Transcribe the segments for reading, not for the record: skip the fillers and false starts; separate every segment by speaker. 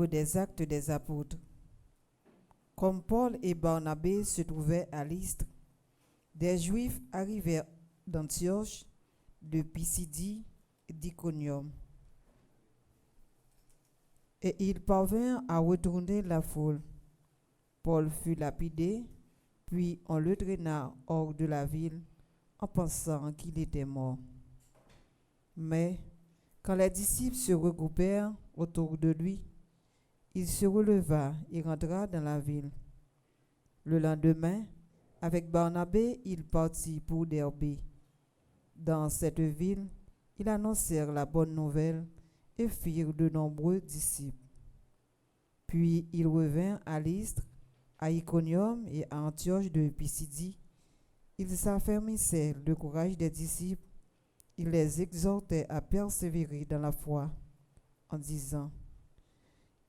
Speaker 1: Livre des Actes des Apôtres. Comme Paul et Barnabé se trouvaient à Lystre, des Juifs arrivèrent d'Antioche, de Pisidie et d'Iconium. Et ils parvinrent à retourner la foule. Paul fut lapidé, puis on le traîna hors de la ville en pensant qu'il était mort. Mais quand les disciples se regroupèrent autour de lui, il se releva et rentra dans la ville. Le lendemain, avec Barnabé, il partit pour Derbé. Dans cette ville, ils annoncèrent la bonne nouvelle et firent de nombreux disciples. Puis ils revinrent à Lystre, à Iconium et à Antioche de Pisidie. Ils affermissaient le courage des disciples. Ils les exhortaient à persévérer dans la foi, en disant: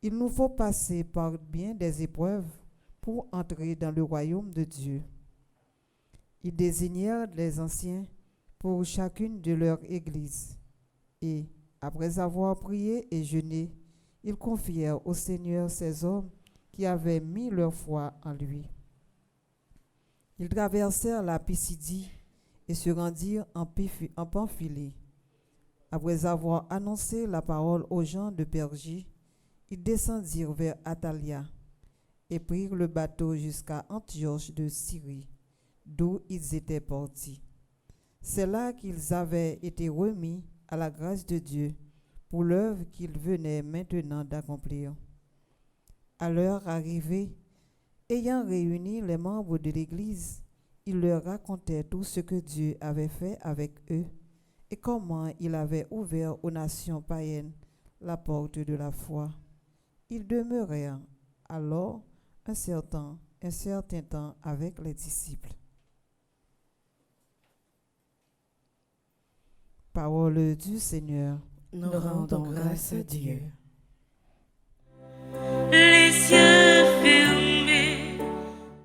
Speaker 1: il nous faut passer par bien des épreuves pour entrer dans le royaume de Dieu. Ils désignèrent les anciens pour chacune de leurs églises, et, après avoir prié et jeûné, ils confièrent au Seigneur ces hommes qui avaient mis leur foi en lui. Ils traversèrent la Pisidie et se rendirent en Pamphylie. Après avoir annoncé la parole aux gens de Pergie, ils descendirent vers Attalia et prirent le bateau jusqu'à Antioche de Syrie, d'où ils étaient partis. C'est là qu'ils avaient été remis à la grâce de Dieu pour l'œuvre qu'ils venaient maintenant d'accomplir. À leur arrivée, ayant réuni les membres de l'Église, ils leur racontaient tout ce que Dieu avait fait avec eux et comment il avait ouvert aux nations païennes la porte de la foi. Ils demeurèrent alors un certain temps avec les disciples. Parole du Seigneur.
Speaker 2: Nous rendons grâce à Dieu.
Speaker 3: Les cieux furent